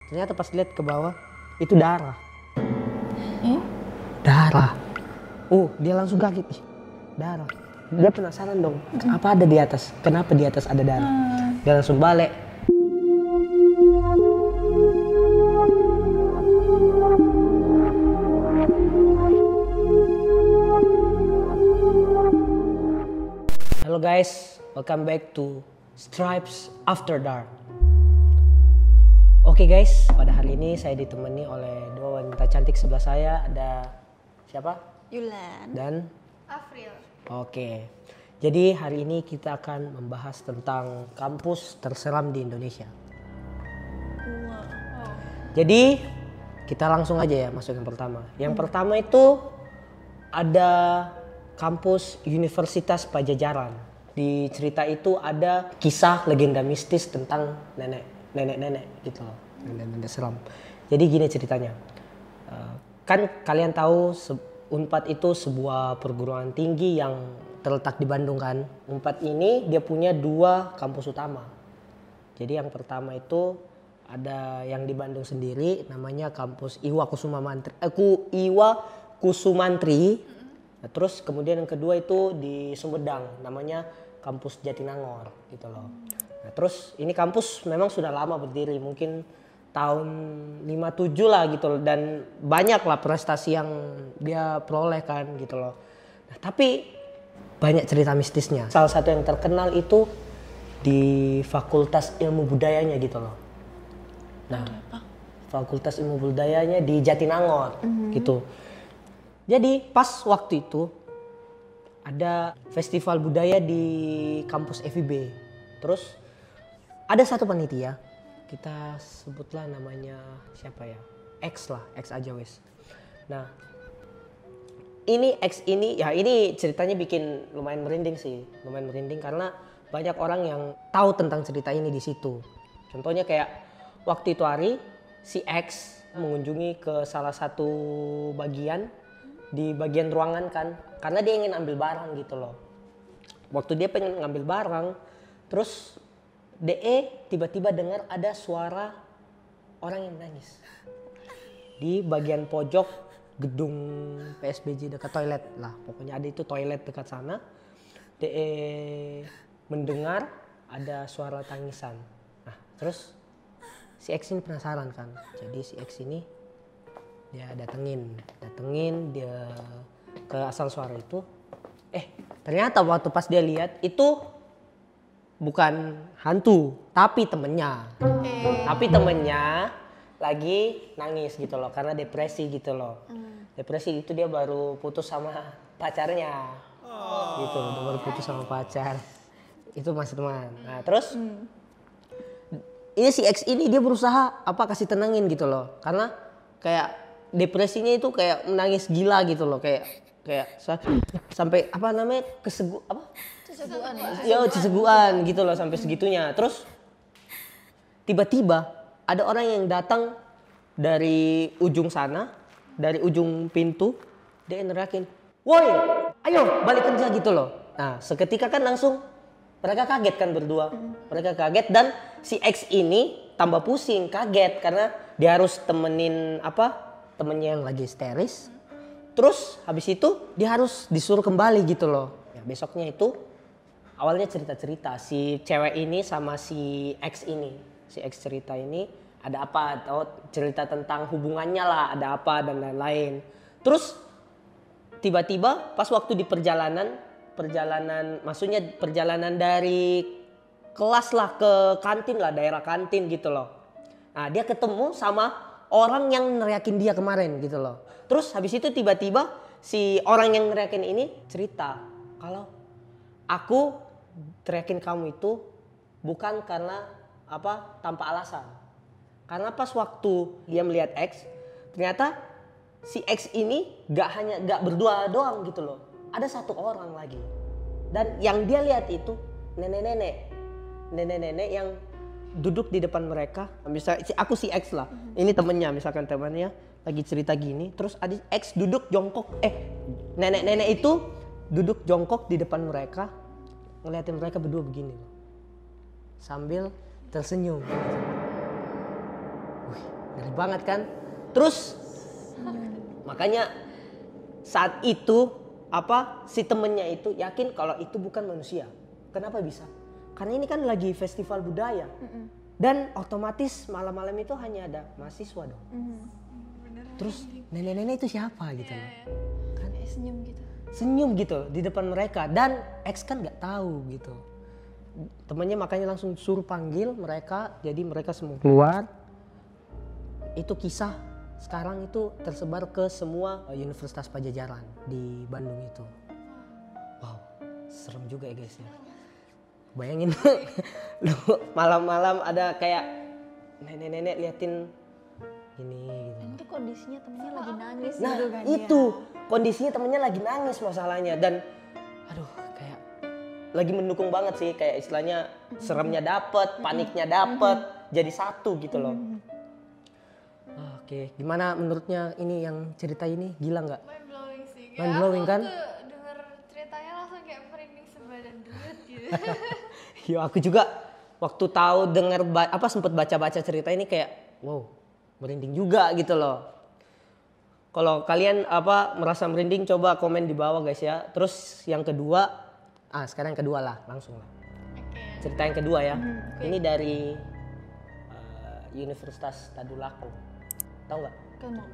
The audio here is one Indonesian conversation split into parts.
Ternyata pas lihat ke bawah itu darah. Darah. Dia langsung kaget nih. Darah. Dia penasaran dong, apa ada di atas? Kenapa di atas ada darah? Dia langsung balik. Halo guys, welcome back to Stripes After Dark. Oke guys, pada hari ini saya ditemani oleh dua wanita cantik sebelah saya. Ada siapa? Yulan Dan Afril. Oke, jadi hari ini kita akan membahas tentang kampus terseram di Indonesia. Jadi kita langsung aja ya masuk yang pertama. Yang pertama itu ada kampus Universitas Pajajaran. Di cerita itu ada kisah legenda mistis tentang nenek gitu loh, nenek seram. Jadi gini ceritanya, kan kalian tahu Unpad itu sebuah perguruan tinggi yang terletak di Bandung kan. Unpad ini dia punya dua kampus utama. Jadi yang pertama itu ada yang di Bandung sendiri, namanya kampus Iwa Kusumantri. Nah, terus kemudian yang kedua itu di Sumedang, namanya kampus Jatinangor gitu loh. Nah, terus ini kampus memang sudah lama berdiri, mungkin tahun 57 lah gitu loh, dan banyak lah prestasi yang dia peroleh kan gitu loh. Nah, tapi banyak cerita mistisnya. Salah satu yang terkenal itu di Fakultas Ilmu Budayanya gitu loh. Nah, Fakultas Ilmu Budayanya di Jatinangor gitu. Jadi pas waktu itu ada festival budaya di kampus FIB. Terus ada satu panitia, kita sebutlah namanya siapa ya? X lah, X aja wes. Nah, ini X ini ya ini ceritanya bikin lumayan merinding sih, lumayan merinding karena banyak orang yang tahu tentang cerita ini di situ. Contohnya kayak waktu itu hari si X mengunjungi ke salah satu bagian di bagian ruangan kan, karena dia ingin ambil barang gitu loh. Waktu dia pengen ngambil barang, terus DE tiba-tiba dengar ada suara orang yang nangis di bagian pojok gedung PSBJ dekat toilet lah, pokoknya ada itu toilet dekat sana. DE mendengar ada suara tangisan. Nah terus si X ini penasaran kan, jadi si X ini dia datengin dia ke asal suara itu. Ternyata waktu pas dia lihat itu bukan hantu, tapi temennya. Tapi temennya lagi nangis gitu loh, karena depresi gitu loh. Depresi itu dia baru putus sama pacarnya. Gitu, dia baru putus sama pacar. Itu masih teman. Nah terus ini si X ini dia berusaha kasih tenangin gitu loh, karena kayak depresinya itu kayak menangis gila gitu loh, kayak sampai ceseguan gitu loh, sampai segitunya. Terus tiba-tiba ada orang yang datang dari ujung sana, dari ujung pintu, dia neriakin, "Woi, ayo balik kerja," gitu loh. Nah seketika kan langsung mereka kaget kan berdua. Mereka kaget dan si X ini tambah pusing, kaget karena dia harus temenin temennya yang lagi histeris. Terus habis itu dia harus disuruh kembali gitu loh. Ya, besoknya itu awalnya cerita-cerita si cewek ini sama si X ini. Si X cerita ini ada apa, atau cerita tentang hubungannya lah, ada apa dan lain-lain. Terus tiba-tiba pas waktu di perjalanan maksudnya perjalanan dari kelas lah ke kantin lah, daerah kantin gitu loh. Nah dia ketemu sama orang yang neriakin dia kemarin gitu loh. Terus habis itu tiba-tiba si orang yang neriakin ini cerita kalau aku teriakin kamu itu bukan karena tanpa alasan. Karena pas waktu dia melihat X, ternyata si X ini gak berdua doang gitu loh. Ada satu orang lagi. Dan yang dia lihat itu nenek-nenek yang duduk di depan mereka. Misalnya aku si X lah, ini temennya, misalkan temannya lagi cerita gini, terus adik X duduk jongkok, nenek-nenek itu duduk jongkok di depan mereka, ngeliatin mereka berdua begini loh, sambil tersenyum. Wih, ngeri banget kan. Terus makanya saat itu si temennya itu yakin kalau itu bukan manusia. Kenapa bisa? Karena ini kan lagi festival budaya. Dan otomatis malam-malam itu hanya ada mahasiswa dong. Terus nenek-nenek itu siapa gitu loh. Kan senyum gitu. Senyum gitu di depan mereka dan X kan nggak tahu gitu. Temannya makanya langsung suruh panggil mereka, jadi mereka semua keluar. Itu kisah sekarang itu tersebar ke semua Universitas Pajajaran di Bandung itu. Wow, serem juga ya guys ya. Bayangin lu malam-malam ada kayak nenek-nenek liatin gini gitu. Itu kondisinya temennya lagi nangis Nah gitu kan itu ya. kondisinya temennya lagi nangis masalahnya dan aduh kayak lagi mendukung banget sih, kayak istilahnya seremnya dapet, paniknya dapet, jadi satu gitu loh. Oke, gimana menurutnya ini yang cerita ini gila nggak? Mind blowing sih. Mind blowing kan? Aku denger ceritanya langsung kayak merinding sebadan deret gitu. Yo aku juga waktu tahu denger sempet baca-baca cerita ini kayak wow merinding juga gitu loh. Kalau kalian merasa merinding coba komen di bawah guys ya. Terus yang kedua, sekarang yang kedua lah langsung lah. Cerita yang kedua ya. Ini dari Universitas Tadulako. Tahu nggak?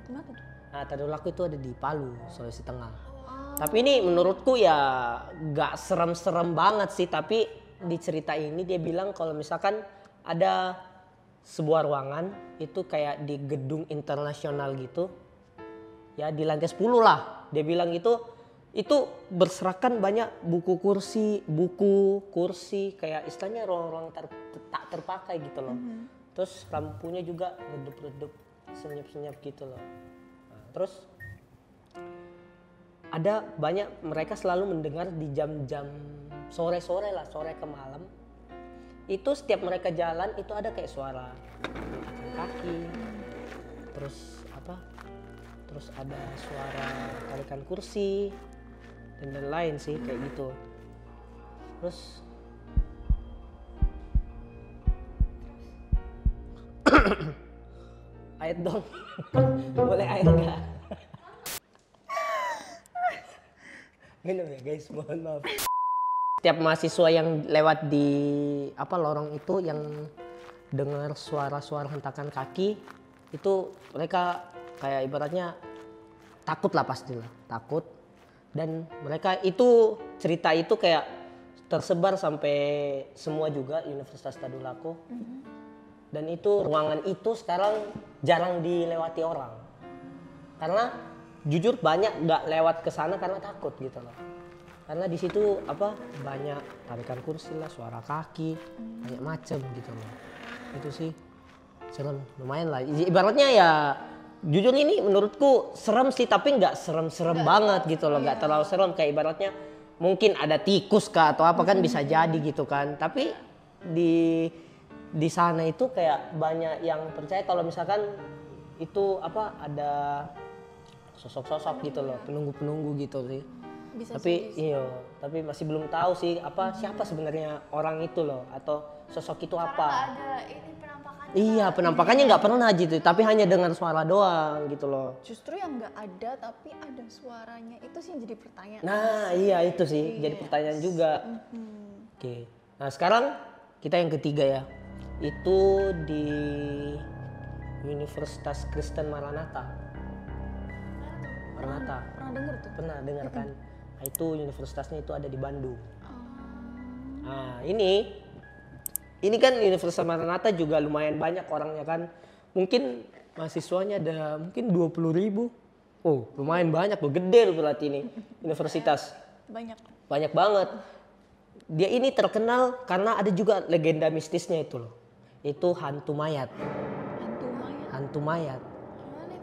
Kenapa tuh? Nah, Tadulako itu ada di Palu, Sulawesi Tengah. Tapi ini menurutku ya nggak serem-serem banget sih. Tapi di cerita ini dia bilang kalau misalkan ada sebuah ruangan itu kayak di gedung internasional gitu. Ya di lantai 10 lah. Dia bilang itu berserakan banyak buku kursi kayak istilahnya ruang-ruang tak terpakai gitu loh. Terus lampunya juga redup-redup, senyap-senyap gitu loh. Nah, terus ada banyak mereka selalu mendengar di jam-jam sore-sore lah, sore ke malam. Itu setiap mereka jalan itu ada kayak suara kaki. Terus ada suara tarikan kursi dan lain-lain sih kayak gitu. Terus air dong. Boleh air nggak? Minum ya guys, mohon maaf. Setiap mahasiswa yang lewat di lorong itu yang dengar suara-suara hentakan kaki itu mereka kayak ibaratnya takut lah, pastilah takut. Dan mereka itu cerita itu kayak tersebar sampai semua juga Universitas Tadulako. Dan itu ruangan itu sekarang jarang dilewati orang. Karena jujur banyak nggak lewat ke sana karena takut gitu loh. Karena di situ banyak tarikan kursi lah, suara kaki, banyak macem gitu loh. Itu sih serem, lumayan lah. Ibaratnya ya jujur ini menurutku serem sih, tapi nggak serem-serem banget gitu loh, nggak terlalu serem. Kayak ibaratnya mungkin ada tikus kah atau apa kan bisa jadi gitu kan. Tapi di sana itu kayak banyak yang percaya kalau misalkan itu ada sosok-sosok gitu loh, penunggu-penunggu gitu sih. Bisa tapi masih belum tahu sih siapa sebenarnya orang itu loh atau sosok itu apa. Ada ini penampakannya. Iya, penampakannya nggak pernah gitu, tapi hanya dengar suara doang gitu loh. Justru yang nggak ada tapi ada suaranya itu sih yang jadi pertanyaan. Nah, iya itu sih jadi pertanyaan juga. Oke. Nah, sekarang kita yang ketiga ya. Itu di Universitas Kristen Maranatha. Pernah denger tuh? Pernah dengar kan? Nah, itu universitasnya itu ada di Bandung. Nah, ini kan Universitas Maranatha juga lumayan banyak orangnya kan. Mungkin mahasiswanya ada mungkin 20.000. Oh, lumayan banyak loh, gede loh berarti ini universitas. Banyak banget. Dia ini terkenal karena ada juga legenda mistisnya itu loh. Itu hantu mayat. Hantu mayat.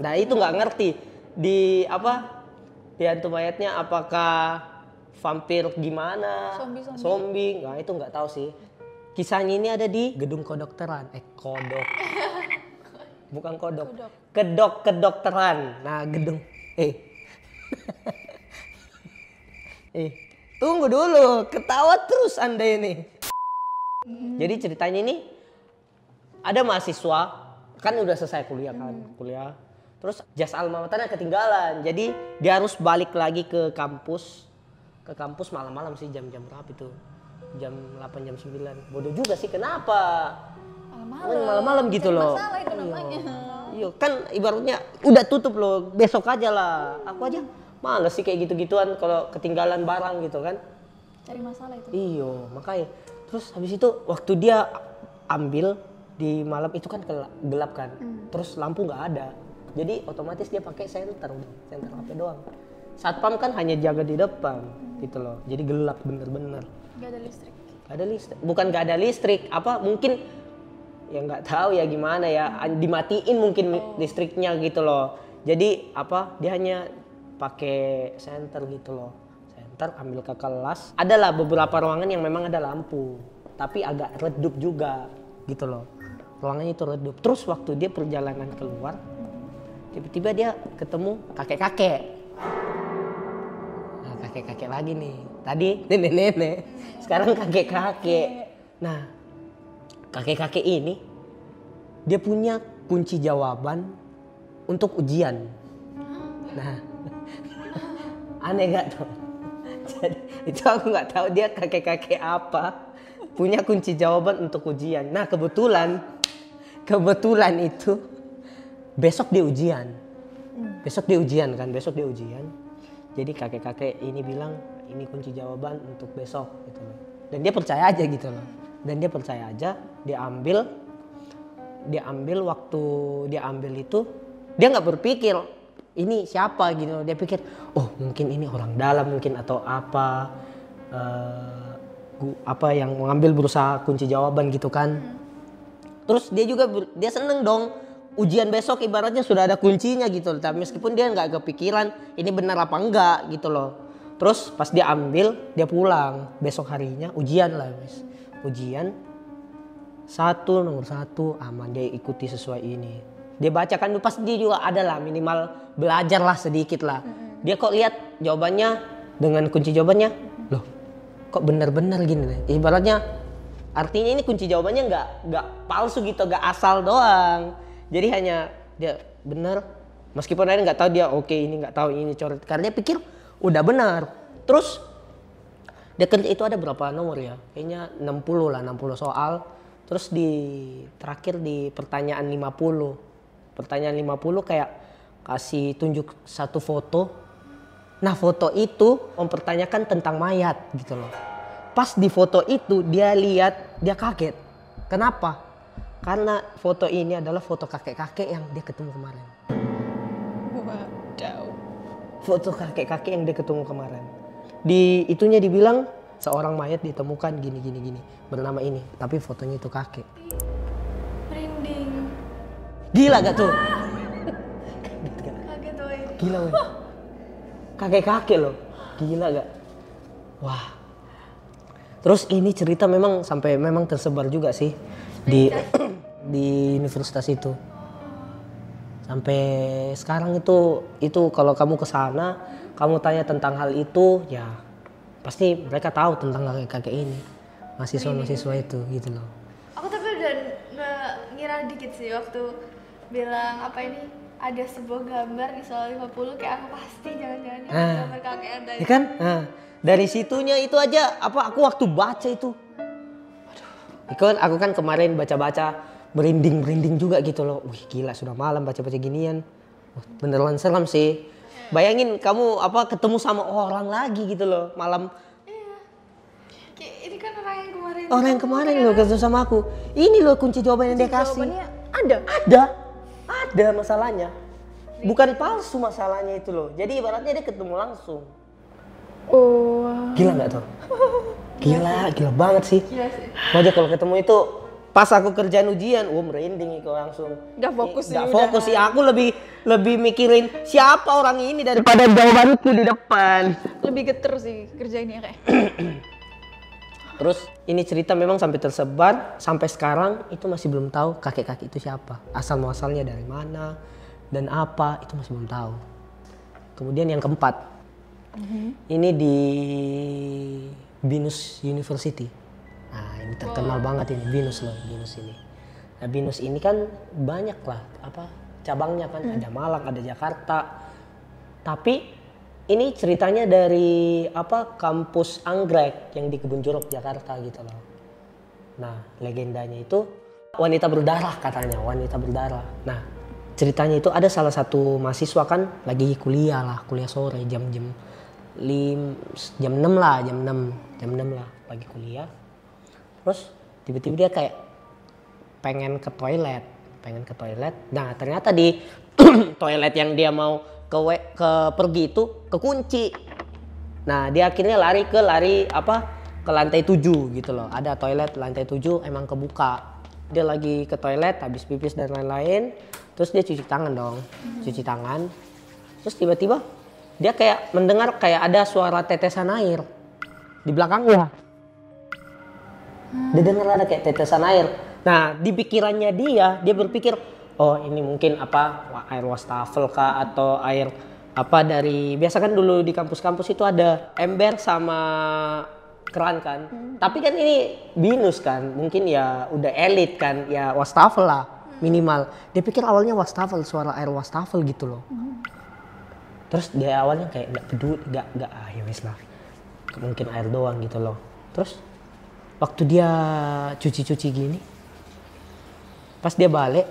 Nah, itu nggak ngerti di hantu mayatnya apakah vampir gimana, zombie, nah itu nggak tahu sih. Kisahnya ini ada di gedung kedokteran, bukan kodok, kedokteran. Nah gedung, tunggu dulu, ketawa terus Anda ini. Jadi ceritanya ini ada mahasiswa kan udah selesai kuliah kan, kuliah. Terus jas alma maternya ketinggalan. Jadi dia harus balik lagi ke kampus. Ke kampus malam-malam sih, jam-jam berapa itu? Jam 8 jam 9. Bodoh juga sih, kenapa? Malam-malam gitu loh. Masalah itu namanya. Iya, kan ibaratnya udah tutup loh, besok aja lah. Aku aja males sih kayak gitu-gituan kalau ketinggalan barang gitu kan. Cari masalah itu. Iya, makanya. Terus habis itu waktu dia ambil di malam itu kan gelap kan. Terus lampu nggak ada. Jadi otomatis dia pakai senter HP doang. Satpam kan hanya jaga di depan gitu loh. Jadi gelap bener-bener. Gak ada listrik. Gak ada listrik. Bukan gak ada listrik, apa mungkin ya nggak tahu ya gimana ya, dimatiin mungkin listriknya gitu loh. Jadi apa dia hanya pakai senter gitu loh. Senter ambil ke kelas. Adalah beberapa ruangan yang memang ada lampu, tapi agak redup juga gitu loh. Ruangannya itu redup. Terus waktu dia perjalanan keluar, tiba-tiba dia ketemu kakek-kakek. Nah, kakek-kakek lagi nih. Tadi nenek-nenek, sekarang kakek-kakek. Nah, kakek-kakek ini dia punya kunci jawaban untuk ujian. Nah, aneh gak tuh? Jadi, itu aku nggak tahu dia kakek-kakek apa punya kunci jawaban untuk ujian. Nah, kebetulan itu besok dia ujian. Besok dia ujian. Jadi kakek-kakek ini bilang ini kunci jawaban untuk besok gitu loh. Dan dia percaya aja gitu loh. Dia ambil waktu dia ambil itu dia nggak berpikir ini siapa gitu. Dia pikir oh mungkin ini orang dalam mungkin atau apa apa yang mengambil berusaha kunci jawaban gitu kan. Terus dia seneng dong ujian besok ibaratnya sudah ada kuncinya gitu loh. Tapi meskipun dia nggak kepikiran ini benar apa enggak gitu loh. Terus pas dia ambil dia pulang besok harinya ujian lah guys. Ujian nomor 1 aman, dia ikuti sesuai ini. Dia bacakan dulu, pas dia juga ada lah minimal belajar lah sedikit lah. Dia kok lihat jawabannya dengan kunci jawabannya, loh kok benar-benar gini nih. Ibaratnya artinya ini kunci jawabannya nggak palsu gitu, nggak asal doang. Jadi hanya dia benar, meskipun akhirnya nggak tahu dia oke ini nggak tahu ini coret, karena dia pikir udah benar. Terus dia kerja itu ada berapa nomor ya? Kayaknya 60 lah, 60 soal. Terus terakhir di pertanyaan 50. Pertanyaan 50 kayak kasih tunjuk satu foto. Nah, foto itu mempertanyakan tentang mayat gitu loh. Pas di foto itu dia lihat, dia kaget. Kenapa? Karena foto ini adalah foto kakek-kakek yang dia ketemu kemarin. Wadaw. Foto kakek-kakek yang dia ketemu kemarin. Di itunya dibilang seorang mayat ditemukan gini bernama ini, tapi fotonya itu kakek. Merinding. Gila gak tuh? Kaget woy. Gila woy. Kakek-kakek loh. Gila gak? Wah. Terus ini cerita memang sampai memang tersebar juga sih di universitas itu. Sampai sekarang itu kalau kamu ke sana, kamu tanya tentang hal itu, ya pasti mereka tahu tentang kakek-kakek ini. Mahasiswa-mahasiswa itu gitu loh. Aku tapi udah ngira dikit sih waktu bilang apa ini ada sebuah gambar di soal 50 kayak aku pasti jangan-jangan ini gambar kakek yang tadi. Ya kan? Nah, dari situnya itu aja aku waktu baca itu. Aduh. Aku kan kemarin baca-baca merinding juga gitu loh. Wih gila sudah malam baca-baca ginian. Beneran seram sih. Bayangin kamu ketemu sama orang lagi gitu loh malam. Iya. Kayak ini kan orang yang kemarin. Orang yang kemarin loh ketemu sama aku. Ini loh kunci jawaban yang dia kasih. Jawabannya ada. Ada masalahnya. Bukan palsu masalahnya itu loh. Jadi ibaratnya dia ketemu langsung. Oh. Gila nggak tuh? Gila banget sih. Gila sih. Wajah kalau ketemu itu pas aku kerjaan ujian, merinding itu langsung. Gak fokus sih. Gak fokus sih. Aku lebih mikirin siapa orang ini daripada jawabanku di depan. Lebih geter sih kerjainnya kayak. Terus ini cerita memang sampai tersebar sampai sekarang itu masih belum tahu kakek-kakek itu siapa, asal muasalnya dari mana dan apa itu masih belum tahu. Kemudian yang keempat, ini di Binus University. Nah ini terkenal banget ini Binus ini. Nah, BINUS ini kan banyak lah apa cabangnya kan, ada Malang, ada Jakarta. Tapi ini ceritanya dari apa kampus Anggrek yang di Kebun Jeruk Jakarta gitu loh. Nah, legendanya itu wanita berdarah katanya, wanita berdarah. Nah, ceritanya itu ada salah satu mahasiswa kan lagi kuliah lah, kuliah sore jam-jam 6 lah, jam 6 lah lagi kuliah. Terus tiba-tiba dia kayak pengen ke toilet. Nah, ternyata di toilet yang dia mau ke pergi itu kekunci. Nah, dia akhirnya lari ke lantai 7 gitu loh. Ada toilet lantai 7 emang kebuka. Dia lagi ke toilet habis pipis dan lain-lain. Terus dia cuci tangan dong. Cuci tangan. Terus tiba-tiba dia kayak mendengar kayak ada suara tetesan air di belakangnya. Dia dengar ada kayak tetesan air. Nah, di pikirannya dia berpikir, oh ini mungkin apa air wastafel kah atau air apa dari biasa kan dulu di kampus-kampus itu ada ember sama keran kan. Tapi kan ini BINUS kan, mungkin ya udah elit kan, ya wastafel lah minimal. Dia pikir awalnya wastafel, suara air wastafel gitu loh. Terus dia awalnya kayak nggak peduli, nggak ya wes lah, mungkin air doang gitu loh. Terus waktu dia cuci gini, pas dia balik,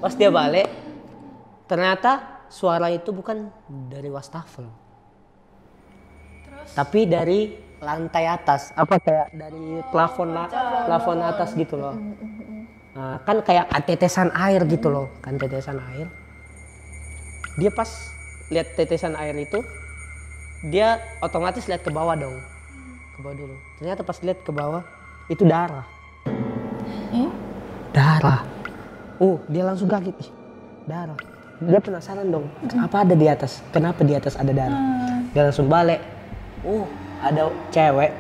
pas dia balik, ternyata suara itu bukan dari wastafel, tapi dari lantai atas, apa kayak dari plafon atas gitu loh. Nah, kan kayak tetesan air gitu loh, kan tetesan air. Dia pas lihat tetesan air itu, dia otomatis lihat ke bawah dong, ke bawah dulu. Ternyata pas lihat ke bawah itu darah. Darah. Dia langsung kaget, ih, darah. Dia penasaran dong, apa ada di atas? Kenapa di atas ada darah? Dia langsung balik. Ada cewek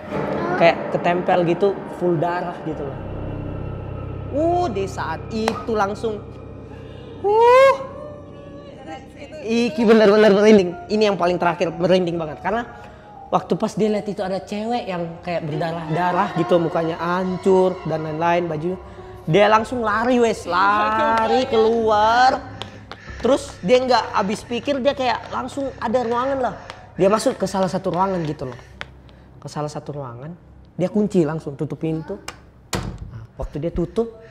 kayak ketempel gitu, full darah gitu loh. Di saat itu langsung iki bener-bener merinding. Ini yang paling terakhir merinding banget karena waktu pas dia lihat itu ada cewek yang kayak berdarah-darah gitu, mukanya hancur dan lain-lain, baju dia langsung lari keluar. Terus dia nggak habis pikir, dia kayak langsung ada ruangan lah, dia masuk ke salah satu ruangan gitu loh, ke salah satu ruangan, dia kunci langsung, tutup pintu. Nah, waktu dia tutup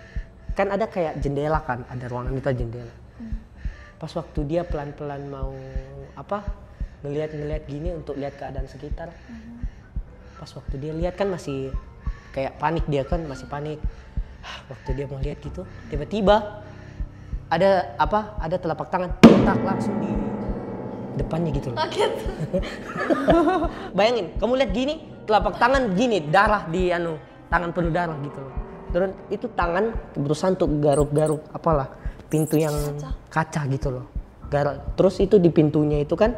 kan ada kayak jendela kan, ada ruangan itu jendela. Pas waktu dia pelan-pelan mau ngeliat gini untuk lihat keadaan sekitar. Pas waktu dia lihat kan masih kayak panik, dia kan masih panik. Waktu dia mau lihat gitu, tiba-tiba ada telapak tangan letak langsung di depannya gitu loh. Kaget. Bayangin, kamu lihat gini, telapak tangan gini, darah di tangan penuh darah gitu loh. Terus itu tangan berusaha untuk garuk-garuk apalah pintu yang kaca gitu loh. Terus itu di pintunya itu kan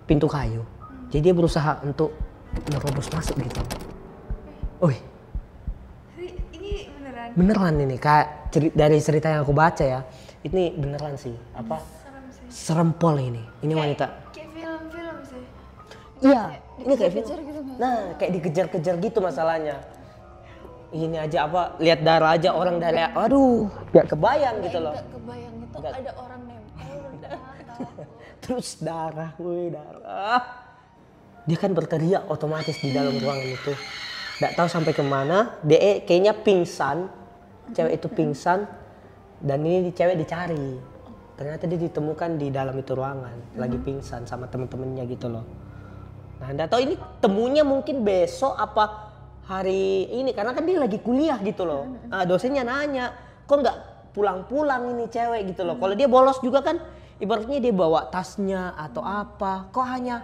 pintu kayu. Jadi dia berusaha untuk nerobos masuk gitu. Ini beneran? Beneran ini, kayak dari cerita yang aku baca ya. Ini beneran sih, Serem sih. serempol ini. Ini wanita. Kayak film-film sih. Iya, ini kayak film. gitu, Nah, kayak dikejar-kejar gitu masalahnya. Ini aja lihat darah aja orang dari, aduh, gak kebayang gitu loh. Nggak kebayang itu ada orang nempel udah. Terus darah. Dia kan berteriak otomatis di dalam ruangan itu. Gak tahu sampai kemana, dia kayaknya pingsan. Cewek itu pingsan dan ini cewek dicari. Ternyata dia ditemukan di dalam itu ruangan, lagi pingsan sama temen-temennya gitu loh. Nah, gak tahu ini temunya mungkin besok apa hari ini, karena kan dia lagi kuliah gitu loh. Nah, dosennya nanya, kok nggak pulang-pulang ini cewek gitu loh. Kalau dia bolos juga kan, ibaratnya dia bawa tasnya atau apa. Kok hanya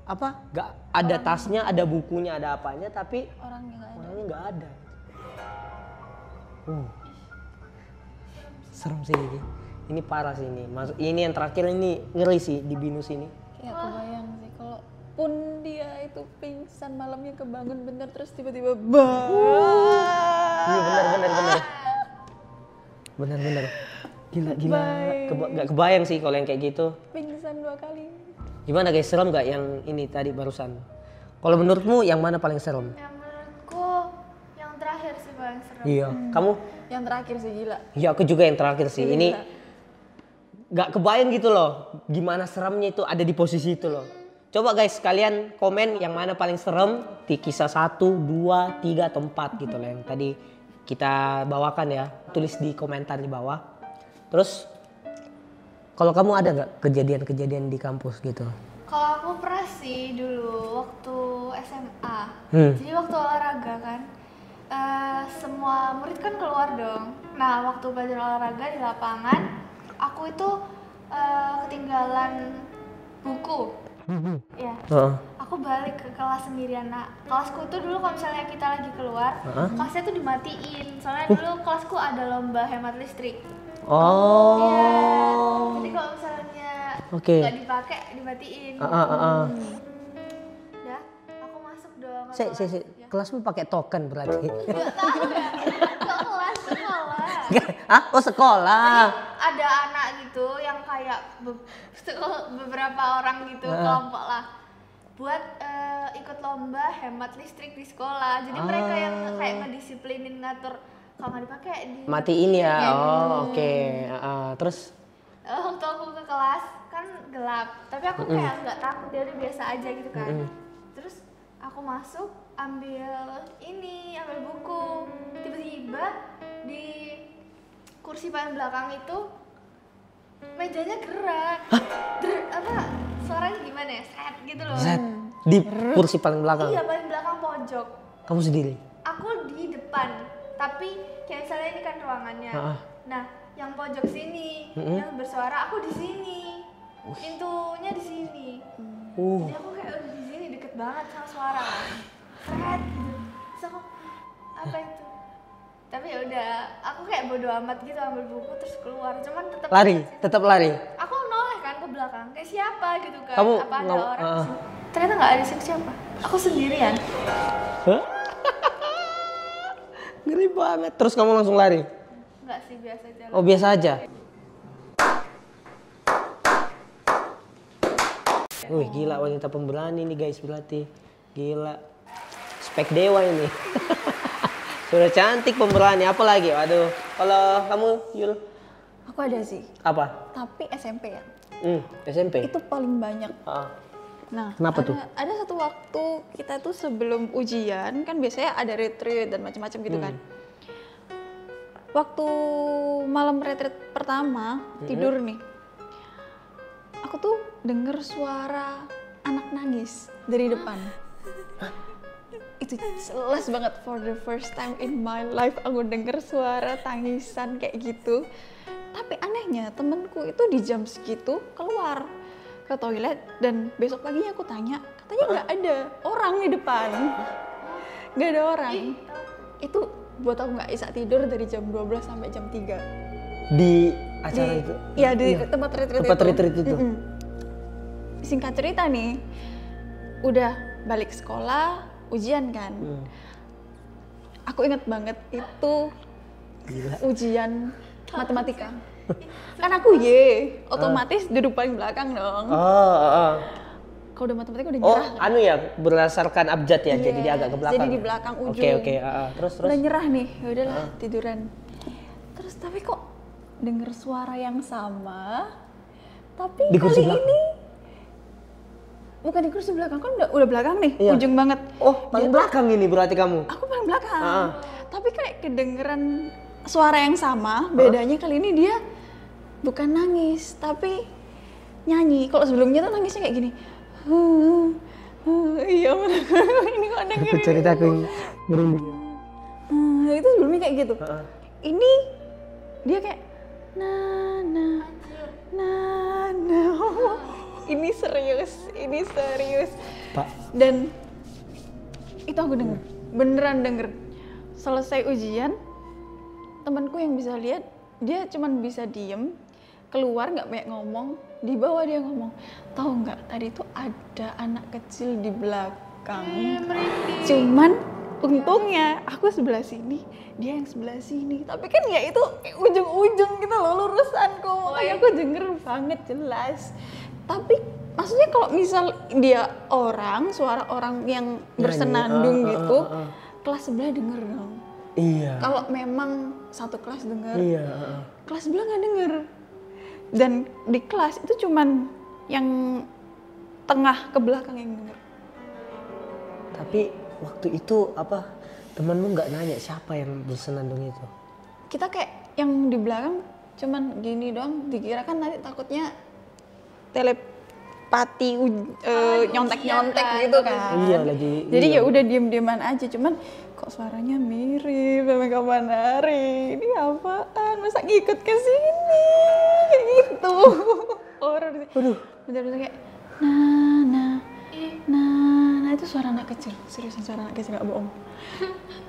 nggak ada tasnya, ada bukunya, ada apanya, tapi Orangnya nggak ada. Serem sih ini. Ini parah sih ini. Ini yang terakhir ini ngeri sih di BINUS ini. Kayak kebayang sih kalau pun dia itu pingsan malamnya kebangun bener terus tiba-tiba Iya bener. Gila. Gak kebayang sih kalau yang kayak gitu. pingsan 2 kali. Gimana guys, serem gak yang ini tadi barusan? Kalau menurutmu yang mana paling serem? Yang menurutku yang terakhir sih paling serem. Iya. Kamu? Yang terakhir sih gila. Ya aku juga yang terakhir sih. Ini nggak kebayang gitu loh. Gimana seremnya itu ada di posisi itu loh. Coba guys kalian komen yang mana paling serem di kisah 1, 2, 3 atau 4 gitu loh yang tadi kita bawakan ya. Tulis di komentar di bawah. Terus kalau kamu ada nggak kejadian-kejadian di kampus gitu? Kalau aku pernah sih dulu waktu SMA. Jadi waktu olahraga kan, semua murid kan keluar dong. Nah waktu belajar olahraga di lapangan, aku itu ketinggalan buku. Ya, aku balik ke kelas sendirian. Nah, kelasku itu dulu kalau misalnya kita lagi keluar, kelasnya tuh dimatiin. Soalnya dulu kelasku ada lomba hemat listrik. Oh. Iya. Jadi kalau misalnya Oke. nggak dipakai, dimatiin. Ya, aku masuk dong. ke kelas. Ya. Kelasmu pakai token berarti? Nggak tahu ya. Ke kelas sekolah. Hah? Oh sekolah. Ada anak gitu yang kayak beberapa orang gitu kelompok lah buat ikut lomba hemat listrik di sekolah. Jadi mereka yang kayak ngedisiplinin ngatur kalau nggak dipakai Matiin ya. Oh oke. Terus? Waktu aku ke kelas kan gelap, tapi aku kayak nggak takut, jadi biasa aja gitu kan. Terus aku masuk ambil buku, tiba-tiba di kursi paling belakang itu mejanya gerak. Suaranya gimana ya? Set gitu loh. Set. Di kursi paling belakang? Iya, paling belakang pojok. Kamu sendiri? Aku di depan, tapi kayak misalnya ini kan ruangannya. Nah, yang pojok sini, yang bersuara aku di sini. Pintunya di sini. Jadi aku kayak di sini deket banget sama suara. Set. Terus aku apa itu? Tapi ya udah, aku kayak bodo amat gitu ambil buku terus keluar. Cuman tetap lari. Aku noleh kan ke belakang, kayak siapa gitu kan? Kamu apa ada orang di sini? Ternyata nggak ada siapa. Aku sendirian. Ngeri banget. Terus kamu langsung lari? Nggak sih, biasa aja. Oh biasa aja. Wih gila, wanita pemberani nih guys berarti. Gila. Spek dewa ini. Sudah cantik pemberani, apa lagi? Waduh, kalau kamu Yul? Aku ada sih. Apa? Tapi SMP ya. SMP? Itu paling banyak. Nah, kenapa tuh? Ada satu waktu kita tuh sebelum ujian kan biasanya ada retreat dan macam-macam gitu kan. Waktu malam retreat pertama tidur nih, aku tuh denger suara anak nangis dari depan. Itu jelas banget, for the first time in my life aku denger suara tangisan kayak gitu. Tapi anehnya temenku itu di jam segitu keluar ke toilet dan besok paginya aku tanya, katanya nggak ada orang di depan, nggak ada orang. Itu buat aku nggak bisa tidur dari jam 12 sampai jam 3 di acara itu? Iya, di tempat retreat itu. Singkat cerita nih, udah balik sekolah, ujian kan. Aku inget banget itu ujian matematika. Kan aku otomatis duduk paling belakang dong. Kalau udah matematika udah nyerah. Anu ya, berdasarkan abjad ya, jadi dia agak ke belakang. Jadi di belakang ujung. Oke. Terus. Udah nyerah nih, ya udahlah tiduran. Terus tapi kok denger suara yang sama, tapi di kursi kali ini bukan di kursi belakang, kan udah belakang nih, ujung banget. Oh, paling belakang ini berarti kamu? Aku paling belakang. Tapi kayak kedengeran suara yang sama, bedanya kali ini dia bukan nangis, tapi nyanyi. Kalau sebelumnya tuh nangisnya kayak gini. Iya bener, ini kok dengerin. Aku cerita aku merinding. Itu sebelumnya kayak gitu. Ini dia kayak na. Ini serius. Pak. Dan itu aku denger, beneran denger. Selesai ujian, temanku yang bisa lihat, dia cuman bisa diem, keluar nggak banyak ngomong, di bawah dia ngomong, tahu nggak tadi tuh ada anak kecil di belakang. Cuman untungnya aku sebelah sini, dia yang sebelah sini. Tapi kan ya itu ujung-ujung gitu loh, lurusanku. Makanya aku denger banget jelas. Tapi maksudnya kalau misal dia suara orang yang bersenandung gitu, kelas sebelah denger dong. Iya. Kalau memang satu kelas denger, Iya. kelas sebelah nggak denger. Dan di kelas itu cuman yang tengah ke belakang yang denger. Tapi waktu itu apa temenmu nggak nanya siapa yang bersenandung itu? Kita kayak yang di belakang cuman gini doang, dikira kan nanti takutnya telepati nyontek-nyontek kan, gitu kan. Iya lagi. Jadi iya. ya udah diem-dieman aja, cuman kok suaranya mirip sama kapan hari. Ini apaan? Masa ngikut ke sini? Kayak gitu. Horor sih. Aduh. Bener-bener kayak nah itu suara anak kecil. Seriusan suara anak kecil, gak bohong.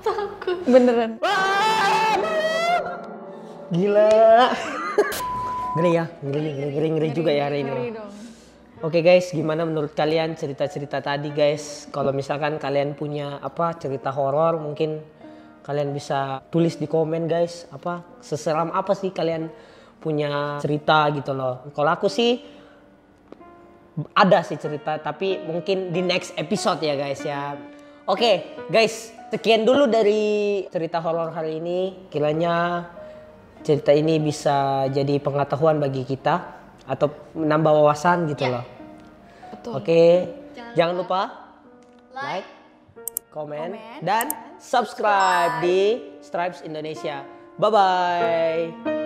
Takut. Beneran. Gila. Ngeri ya, ngeri juga ya hari ini. Ngeri dong. Oke guys, gimana menurut kalian cerita-cerita tadi guys? Kalau misalkan kalian punya apa cerita horor, mungkin kalian bisa tulis di komen guys. Apa seseram apa sih kalian punya cerita gitu loh. Kalau aku sih ada sih cerita, tapi mungkin di next episode ya guys ya. Oke guys, sekian dulu dari cerita horor hari ini. Kiranya cerita ini bisa jadi pengetahuan bagi kita atau menambah wawasan gitu loh. Betul. Oke, jangan lupa like, komen, dan subscribe di Stripes Indonesia. Bye bye.